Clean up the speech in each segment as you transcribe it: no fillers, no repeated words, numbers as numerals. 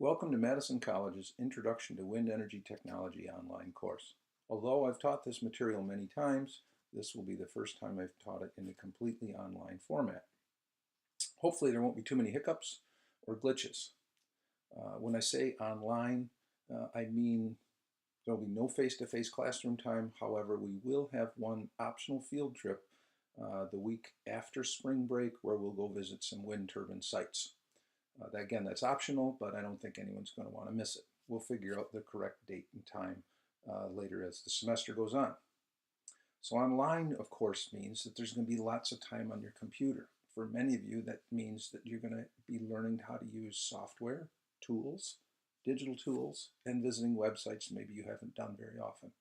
Welcome to Madison College's Introduction to Wind Energy Technology online course. Although I've taught this material many times, this will be the first time I've taught it in a completely online format. Hopefully there won't be too many hiccups or glitches. When I say online, I mean there will be no face-to-face classroom time. However, we will have one optional field trip the week after spring break where we'll go visit some wind turbine sites. Again, that's optional, but I don't think anyone's going to want to miss it. We'll figure out the correct date and time later as the semester goes on. So online, of course, means that there's going to be lots of time on your computer. For many of you, that means that you're going to be learning how to use software, tools, digital tools, and visiting websites maybe you haven't done very often.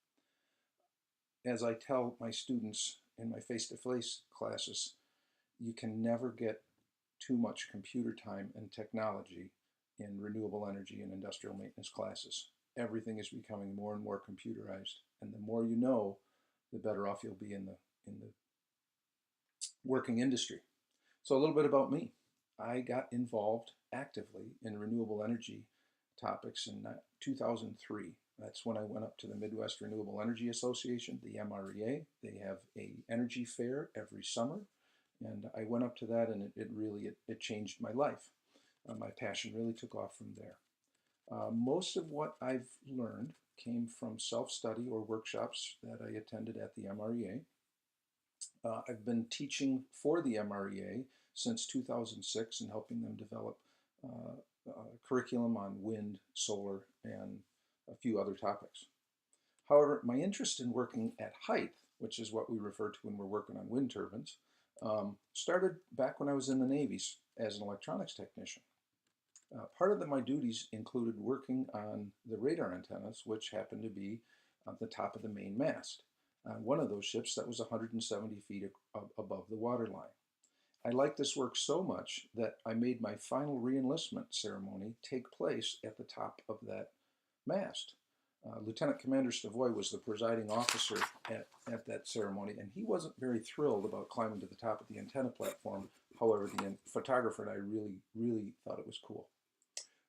As I tell my students in my face-to-face classes, you can never get too much computer time and technology in renewable energy and industrial maintenance classes. Everything is becoming more and more computerized, and the more you know, the better off you'll be in the working industry. So a little bit about me. I got involved actively in renewable energy topics in 2003. That's when I went up to the Midwest Renewable Energy Association, the MREA. They have an energy fair every summer. And I went up to that, and it really changed my life. My passion really took off from there. Most of what I've learned came from self-study or workshops that I attended at the MREA. I've been teaching for the MREA since 2006 and helping them develop curriculum on wind, solar, and a few other topics. However, my interest in working at height, which is what we refer to when we're working on wind turbines, started back when I was in the Navy as an electronics technician. Part of my duties included working on the radar antennas, which happened to be at the top of the main mast. On one of those ships that was 170 feet above the waterline. I liked this work so much that I made my final re-enlistment ceremony take place at the top of that mast. Lieutenant Commander Stavoy was the presiding officer at that ceremony, and he wasn't very thrilled about climbing to the top of the antenna platform. However, the photographer and I really thought it was cool.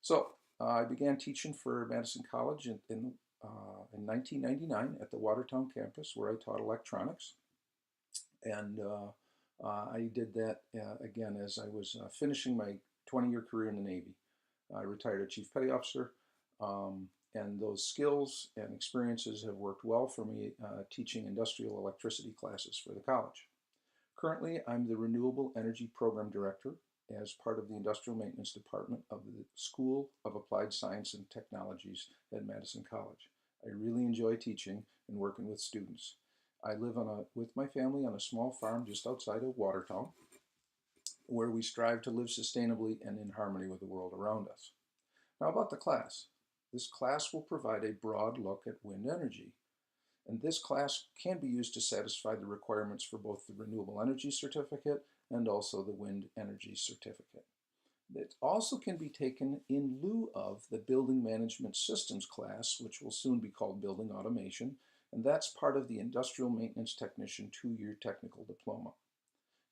So I began teaching for Madison College in 1999 at the Watertown campus, where I taught electronics. And I did that again as I was finishing my 20-year career in the Navy. I retired as Chief Petty Officer. And those skills and experiences have worked well for me teaching industrial electricity classes for the college. Currently, I'm the Renewable Energy Program Director as part of the Industrial Maintenance Department of the School of Applied Science and Technologies at Madison College. I really enjoy teaching and working with students. I live with my family on a small farm just outside of Watertown, where we strive to live sustainably and in harmony with the world around us. Now about the class. This class will provide a broad look at wind energy, and this class can be used to satisfy the requirements for both the Renewable Energy Certificate and also the Wind Energy Certificate. It also can be taken in lieu of the Building Management Systems class, which will soon be called Building Automation, and that's part of the Industrial Maintenance Technician 2-year technical diploma.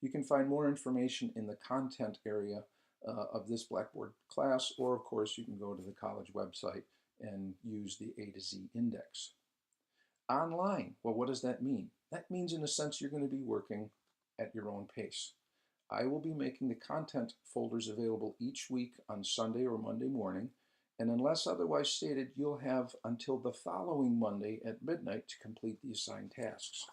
You can find more information in the content area of this Blackboard class, or of course you can go to the college website and use the A to Z index. Online, well, what does that mean? That means in a sense you're going to be working at your own pace. I will be making the content folders available each week on Sunday or Monday morning, and unless otherwise stated, you'll have until the following Monday at midnight to complete the assigned tasks.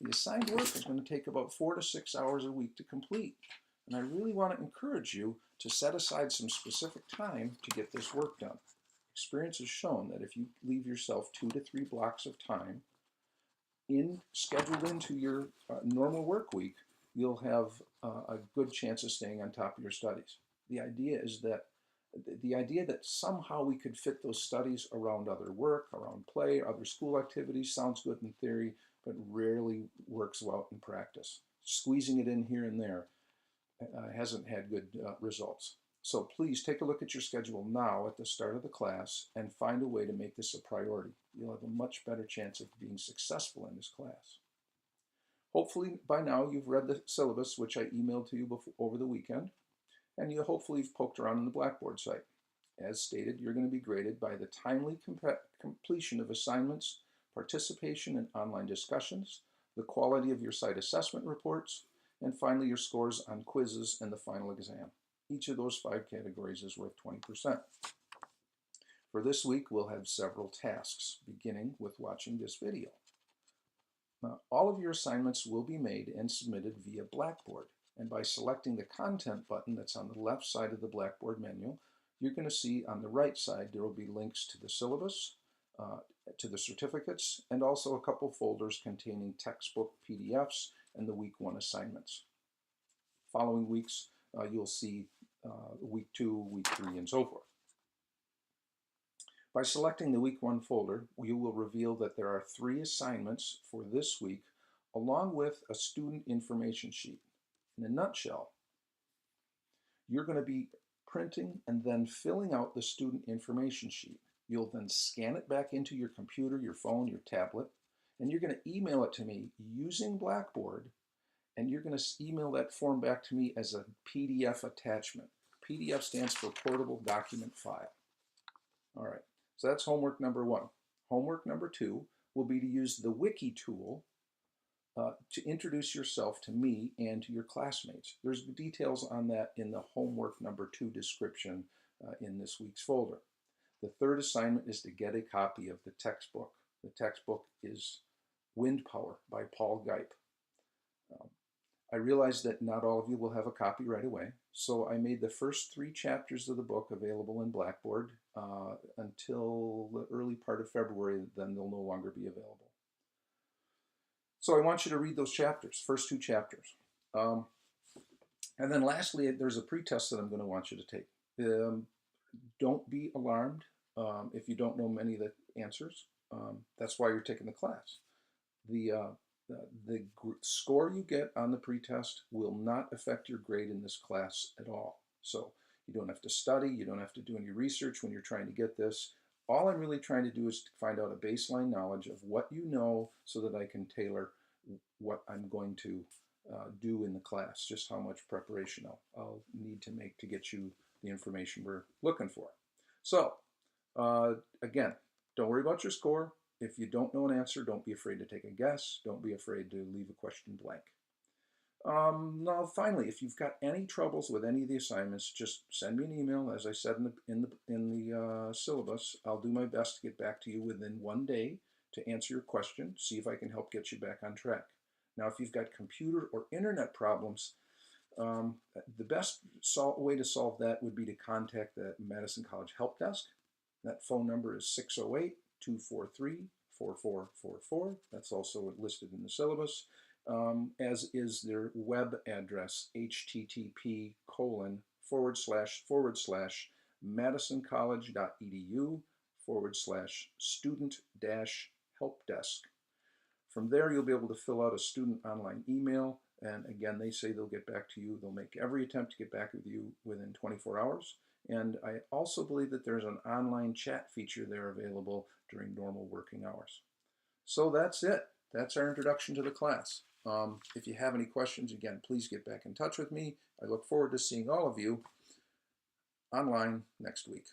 The assigned work is going to take about 4 to 6 hours a week to complete. And I really want to encourage you to set aside some specific time to get this work done. Experience has shown that if you leave yourself 2 to 3 blocks of time scheduled into your normal work week, you'll have a good chance of staying on top of your studies. The idea that somehow we could fit those studies around other work, around play, other school activities sounds good in theory, but rarely works well in practice. Squeezing it in here and there hasn't had good results. So please take a look at your schedule now at the start of the class and find a way to make this a priority. You'll have a much better chance of being successful in this class. Hopefully by now you've read the syllabus, which I emailed to you over the weekend, and you hopefully have poked around in the Blackboard site. As stated, you're going to be graded by the timely completion of assignments, participation in online discussions, the quality of your site assessment reports, and finally your scores on quizzes and the final exam. Each of those 5 categories is worth 20%. For this week, we'll have several tasks, beginning with watching this video. Now, all of your assignments will be made and submitted via Blackboard, and by selecting the Content button that's on the left side of the Blackboard menu, you're going to see on the right side there will be links to the syllabus, to the certificates, and also a couple folders containing textbook PDFs and the Week 1 assignments. Following weeks, you'll see Week 2, Week 3, and so forth. By selecting the Week 1 folder, you will reveal that there are 3 assignments for this week, along with a student information sheet. In a nutshell, you're going to be printing and then filling out the student information sheet. You'll then scan it back into your computer, your phone, your tablet, and you're going to email it to me using Blackboard, and you're going to email that form back to me as a PDF attachment. PDF stands for Portable Document File. All right. So that's homework number 1. Homework number 2 will be to use the wiki tool to introduce yourself to me and to your classmates. There's details on that in the homework number 2 description in this week's folder. The 3rd assignment is to get a copy of the textbook. The textbook is Wind Power by Paul Gipe. I realize that not all of you will have a copy right away, so I made the first 3 chapters of the book available in Blackboard until the early part of February. Then they'll no longer be available. So I want you to read those chapters, first 2 chapters. And then lastly, there's a pretest that I'm going to want you to take. Don't be alarmed if you don't know many of the answers. That's why you're taking the class. The score you get on the pretest will not affect your grade in this class at all. So you don't have to study, you don't have to do any research when you're trying to get this. All I'm really trying to do is to find out a baseline knowledge of what you know so that I can tailor what I'm going to do in the class, just how much preparation I'll need to make to get you the information we're looking for. So again, don't worry about your score. If you don't know an answer, don't be afraid to take a guess. Don't be afraid to leave a question blank. Now, finally, if you've got any troubles with any of the assignments, just send me an email. As I said in the syllabus, I'll do my best to get back to you within 1 day to answer your question, see if I can help get you back on track. Now, if you've got computer or internet problems, the best way to solve that would be to contact the Madison College Help Desk. That phone number is 608-243-4444. That's also listed in the syllabus, as is their web address, http://madisoncollege.edu/student-helpdesk. From there, you'll be able to fill out a student online email, and again, they say they'll get back to you. They'll make every attempt to get back with you within 24 hours. And I also believe that there's an online chat feature there available during normal working hours. So that's it. That's our introduction to the class. If you have any questions, again, please get back in touch with me. I look forward to seeing all of you online next week.